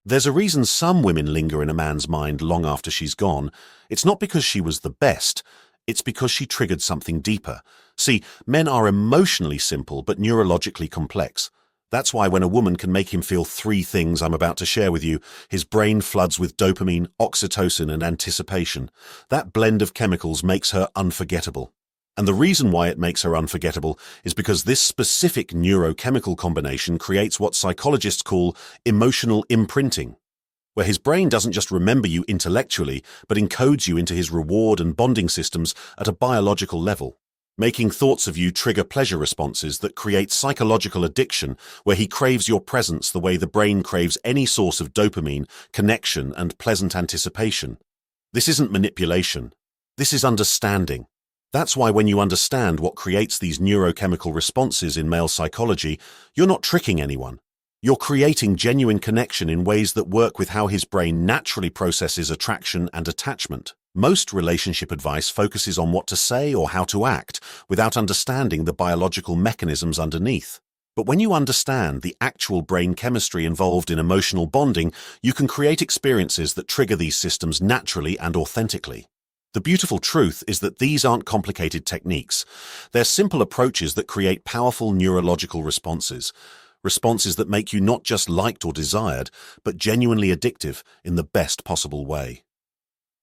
There's a reason some women linger in a man's mind long after she's gone. It's not because she was the best, it's because she triggered something deeper. See, men are emotionally simple but neurologically complex. That's why when a woman can make him feel three things I'm about to share with you, his brain floods with dopamine, oxytocin, and anticipation. That blend of chemicals makes her unforgettable. And the reason why it makes her unforgettable is because this specific neurochemical combination creates what psychologists call emotional imprinting, where his brain doesn't just remember you intellectually, but encodes you into his reward and bonding systems at a biological level. Making thoughts of you trigger pleasure responses that create psychological addiction, where he craves your presence the way the brain craves any source of dopamine, connection, and pleasant anticipation. This isn't manipulation. This is understanding. That's why when you understand what creates these neurochemical responses in male psychology, you're not tricking anyone. You're creating genuine connection in ways that work with how his brain naturally processes attraction and attachment. Most relationship advice focuses on what to say or how to act, without understanding the biological mechanisms underneath. But when you understand the actual brain chemistry involved in emotional bonding, you can create experiences that trigger these systems naturally and authentically. The beautiful truth is that these aren't complicated techniques. They're simple approaches that create powerful neurological responses. Responses that make you not just liked or desired, but genuinely addictive in the best possible way.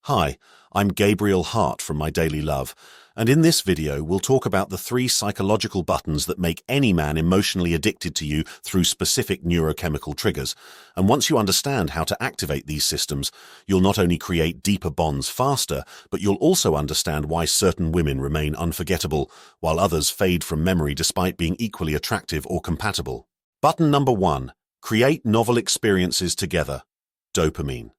Hi, I'm Gabriel Hart from My Daily Love, and in this video we'll talk about the 3 psychological buttons that make any man emotionally addicted to you through specific neurochemical triggers. And once you understand how to activate these systems, you'll not only create deeper bonds faster, but you'll also understand why certain women remain unforgettable, while others fade from memory despite being equally attractive or compatible. Button number 1. Create novel experiences together. Dopamine.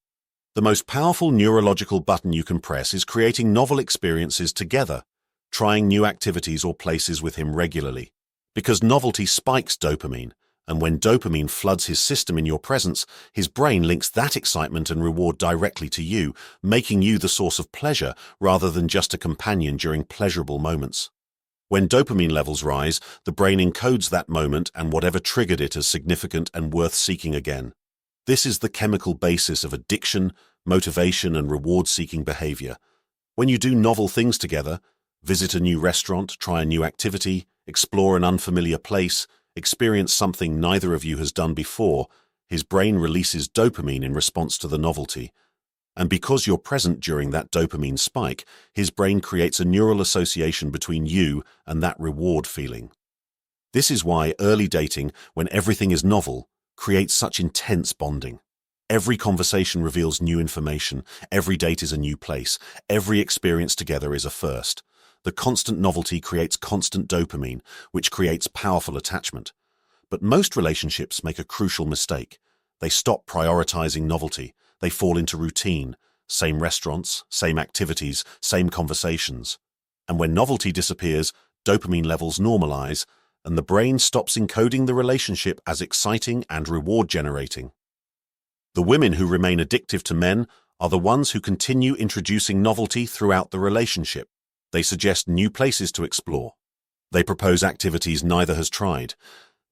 The most powerful neurological button you can press is creating novel experiences together, trying new activities or places with him regularly. Because novelty spikes dopamine, and when dopamine floods his system in your presence, his brain links that excitement and reward directly to you, making you the source of pleasure rather than just a companion during pleasurable moments. When dopamine levels rise, the brain encodes that moment and whatever triggered it as significant and worth seeking again. This is the chemical basis of addiction, motivation, and reward-seeking behavior. When you do novel things together, visit a new restaurant, try a new activity, explore an unfamiliar place, experience something neither of you has done before, his brain releases dopamine in response to the novelty. And because you're present during that dopamine spike, his brain creates a neural association between you and that reward feeling. This is why early dating, when everything is novel, creates such intense bonding. Every conversation reveals new information, every date is a new place, every experience together is a first. The constant novelty creates constant dopamine, which creates powerful attachment. But most relationships make a crucial mistake. They stop prioritizing novelty. They fall into routine, same restaurants, same activities, same conversations. And when novelty disappears, dopamine levels normalize, and the brain stops encoding the relationship as exciting and reward-generating. The women who remain addictive to men are the ones who continue introducing novelty throughout the relationship. They suggest new places to explore. They propose activities neither has tried.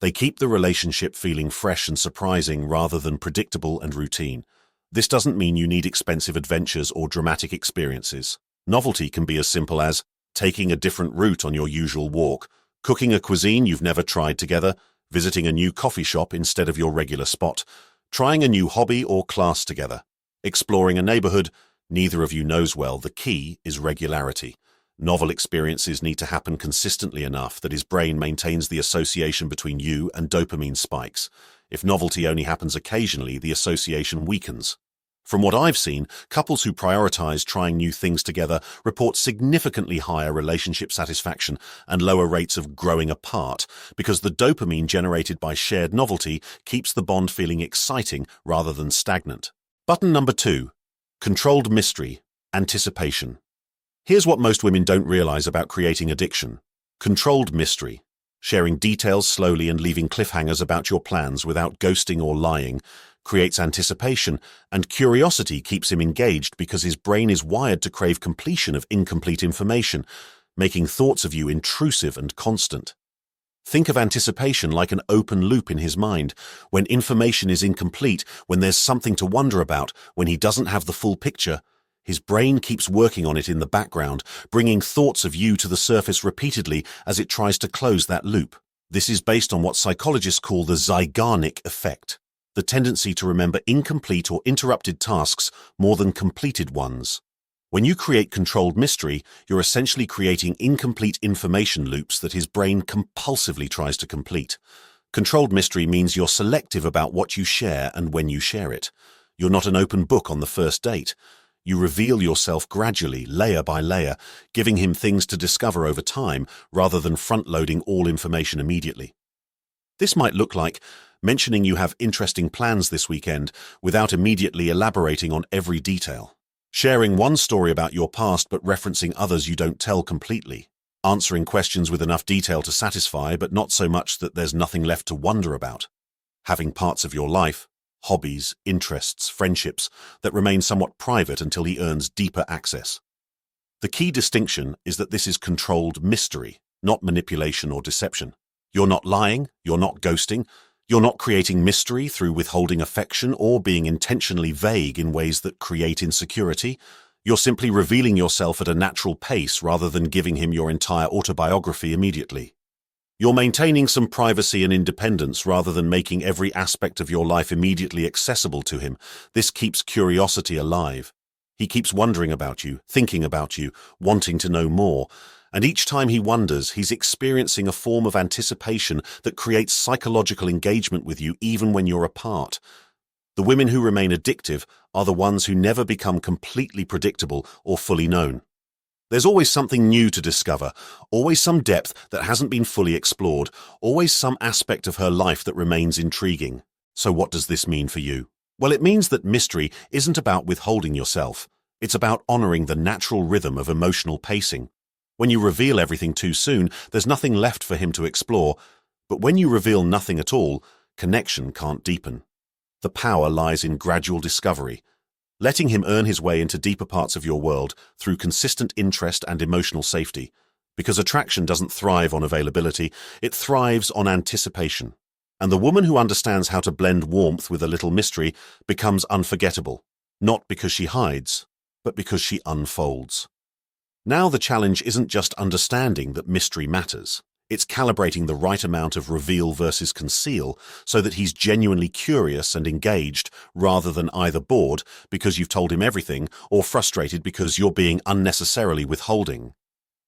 They keep the relationship feeling fresh and surprising rather than predictable and routine. This doesn't mean you need expensive adventures or dramatic experiences. Novelty can be as simple as taking a different route on your usual walk, cooking a cuisine you've never tried together, visiting a new coffee shop instead of your regular spot, trying a new hobby or class together, exploring a neighborhood neither of you knows well. The key is regularity. Novel experiences need to happen consistently enough that his brain maintains the association between you and dopamine spikes. If novelty only happens occasionally, the association weakens. From what I've seen, couples who prioritize trying new things together report significantly higher relationship satisfaction and lower rates of growing apart because the dopamine generated by shared novelty keeps the bond feeling exciting rather than stagnant. Button number 2. Controlled mystery, anticipation. Here's what most women don't realize about creating addiction. Controlled mystery. Sharing details slowly and leaving cliffhangers about your plans without ghosting or lying creates anticipation, and curiosity keeps him engaged because his brain is wired to crave completion of incomplete information, making thoughts of you intrusive and constant. Think of anticipation like an open loop in his mind, when information is incomplete, when there's something to wonder about, when he doesn't have the full picture. His brain keeps working on it in the background, bringing thoughts of you to the surface repeatedly as it tries to close that loop. This is based on what psychologists call the Zeigarnik effect, the tendency to remember incomplete or interrupted tasks more than completed ones. When you create controlled mystery, you're essentially creating incomplete information loops that his brain compulsively tries to complete. Controlled mystery means you're selective about what you share and when you share it. You're not an open book on the first date. You reveal yourself gradually, layer by layer, giving him things to discover over time rather than front-loading all information immediately. This might look like mentioning you have interesting plans this weekend without immediately elaborating on every detail. Sharing one story about your past but referencing others you don't tell completely. Answering questions with enough detail to satisfy but not so much that there's nothing left to wonder about. Having parts of your life, hobbies, interests, friendships, that remain somewhat private until he earns deeper access. The key distinction is that this is controlled mystery, not manipulation or deception. You're not lying, you're not ghosting, you're not creating mystery through withholding affection or being intentionally vague in ways that create insecurity. You're simply revealing yourself at a natural pace rather than giving him your entire autobiography immediately. You're maintaining some privacy and independence rather than making every aspect of your life immediately accessible to him. This keeps curiosity alive. He keeps wondering about you, thinking about you, wanting to know more. And each time he wonders, he's experiencing a form of anticipation that creates psychological engagement with you even when you're apart. The women who remain addictive are the ones who never become completely predictable or fully known. There's always something new to discover, always some depth that hasn't been fully explored, always some aspect of her life that remains intriguing. So what does this mean for you? Well, it means that mystery isn't about withholding yourself. It's about honoring the natural rhythm of emotional pacing. When you reveal everything too soon, there's nothing left for him to explore. But when you reveal nothing at all, connection can't deepen. The power lies in gradual discovery, letting him earn his way into deeper parts of your world through consistent interest and emotional safety. Because attraction doesn't thrive on availability, it thrives on anticipation. And the woman who understands how to blend warmth with a little mystery becomes unforgettable, not because she hides, but because she unfolds. Now the challenge isn't just understanding that mystery matters. It's calibrating the right amount of reveal versus conceal so that he's genuinely curious and engaged rather than either bored because you've told him everything or frustrated because you're being unnecessarily withholding.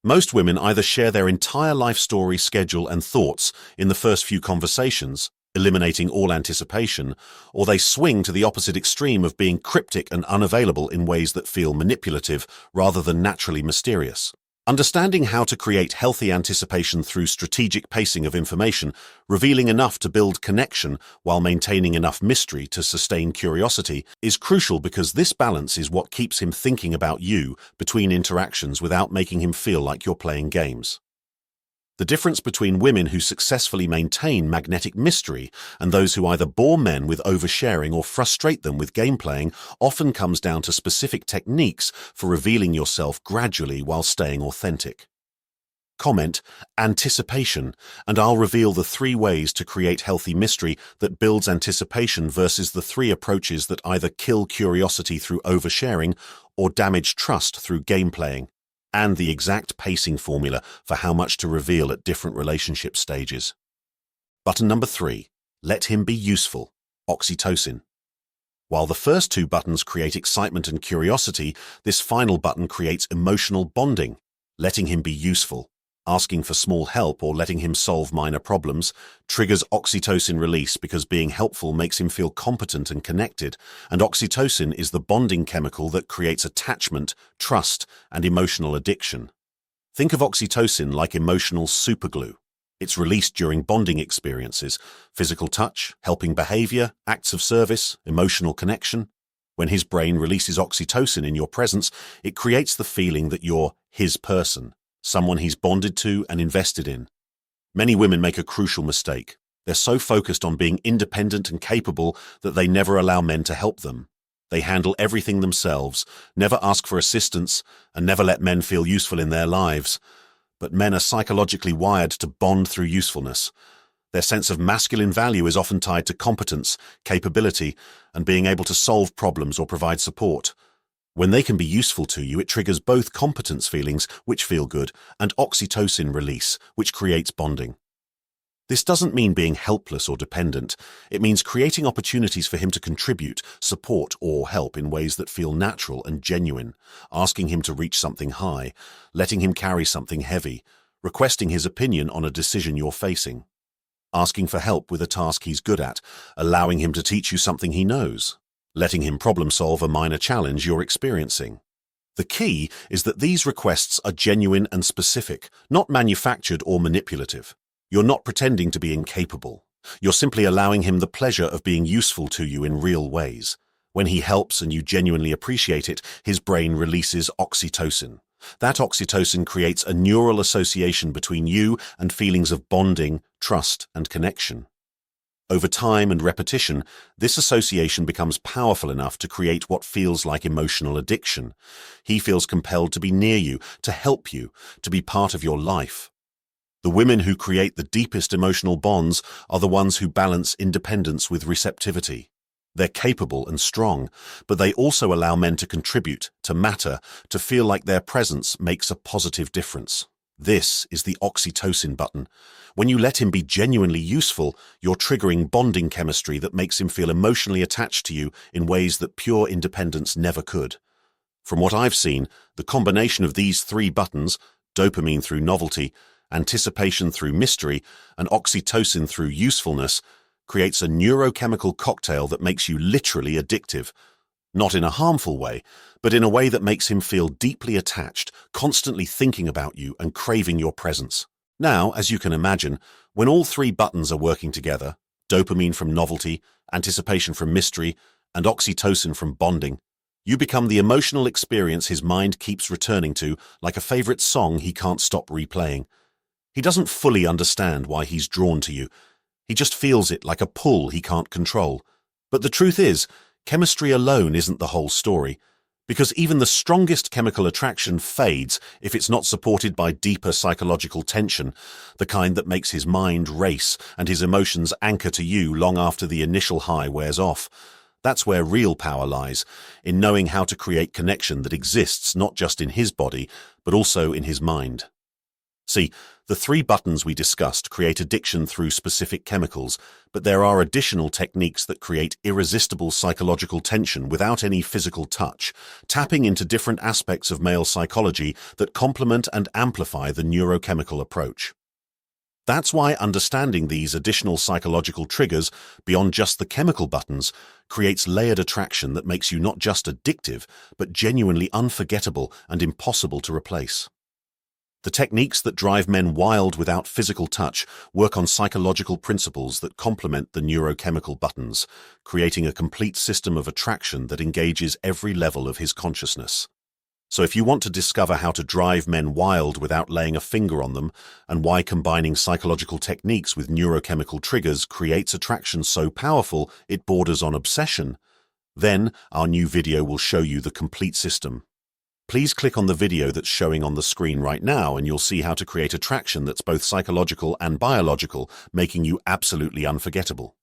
Most women either share their entire life story, schedule, and thoughts in the first few conversations, eliminating all anticipation, or they swing to the opposite extreme of being cryptic and unavailable in ways that feel manipulative rather than naturally mysterious. Understanding how to create healthy anticipation through strategic pacing of information, revealing enough to build connection while maintaining enough mystery to sustain curiosity, is crucial because this balance is what keeps him thinking about you between interactions without making him feel like you're playing games. The difference between women who successfully maintain magnetic mystery and those who either bore men with oversharing or frustrate them with gameplaying often comes down to specific techniques for revealing yourself gradually while staying authentic. Comment, anticipation, and I'll reveal the 3 ways to create healthy mystery that builds anticipation versus the 3 approaches that either kill curiosity through oversharing or damage trust through gameplaying, and the exact pacing formula for how much to reveal at different relationship stages. Button number 3, let him be useful, oxytocin. While the first 2 buttons create excitement and curiosity, this final button creates emotional bonding, letting him be useful. Asking for small help or letting him solve minor problems triggers oxytocin release because being helpful makes him feel competent and connected, and oxytocin is the bonding chemical that creates attachment, trust, and emotional addiction. Think of oxytocin like emotional superglue. It's released during bonding experiences, physical touch, helping behavior, acts of service, emotional connection. When his brain releases oxytocin in your presence, it creates the feeling that you're his person, someone he's bonded to and invested in. Many women make a crucial mistake. They're so focused on being independent and capable that they never allow men to help them. They handle everything themselves, never ask for assistance, and never let men feel useful in their lives. but men are psychologically wired to bond through usefulness. Their sense of masculine value is often tied to competence, capability, and being able to solve problems or provide support. When they can be useful to you, it triggers both competence feelings, which feel good, and oxytocin release, which creates bonding. This doesn't mean being helpless or dependent. It means creating opportunities for him to contribute, support, or help in ways that feel natural and genuine, asking him to reach something high, letting him carry something heavy, requesting his opinion on a decision you're facing, asking for help with a task he's good at, allowing him to teach you something he knows, letting him problem-solve a minor challenge you're experiencing. The key is that these requests are genuine and specific, not manufactured or manipulative. You're not pretending to be incapable. You're simply allowing him the pleasure of being useful to you in real ways. When he helps and you genuinely appreciate it, his brain releases oxytocin. That oxytocin creates a neural association between you and feelings of bonding, trust, and connection. Over time and repetition, this association becomes powerful enough to create what feels like emotional addiction. He feels compelled to be near you, to help you, to be part of your life. The women who create the deepest emotional bonds are the ones who balance independence with receptivity. They're capable and strong, but they also allow men to contribute, to matter, to feel like their presence makes a positive difference. This is the oxytocin button. When you let him be genuinely useful, you're triggering bonding chemistry that makes him feel emotionally attached to you in ways that pure independence never could. From what I've seen, the combination of these three buttons, dopamine through novelty, anticipation through mystery, and oxytocin through usefulness, creates a neurochemical cocktail that makes you literally addictive. Not in a harmful way, but in a way that makes him feel deeply attached, constantly thinking about you and craving your presence. Now, as you can imagine, when all three buttons are working together, dopamine from novelty, anticipation from mystery, and oxytocin from bonding, you become the emotional experience his mind keeps returning to, like a favorite song he can't stop replaying. He doesn't fully understand why he's drawn to you. He just feels it like a pull he can't control. But the truth is, chemistry alone isn't the whole story, because even the strongest chemical attraction fades if it's not supported by deeper psychological tension, the kind that makes his mind race and his emotions anchor to you long after the initial high wears off. That's where real power lies, in knowing how to create connection that exists not just in his body, but also in his mind. See, the three buttons we discussed create addiction through specific chemicals, but there are additional techniques that create irresistible psychological tension without any physical touch, tapping into different aspects of male psychology that complement and amplify the neurochemical approach. That's why understanding these additional psychological triggers, beyond just the chemical buttons, creates layered attraction that makes you not just addictive, but genuinely unforgettable and impossible to replace. The techniques that drive men wild without physical touch work on psychological principles that complement the neurochemical buttons, creating a complete system of attraction that engages every level of his consciousness. So if you want to discover how to drive men wild without laying a finger on them, and why combining psychological techniques with neurochemical triggers creates attraction so powerful it borders on obsession, then our new video will show you the complete system. Please click on the video that's showing on the screen right now and you'll see how to create attraction that's both psychological and biological, making you absolutely unforgettable.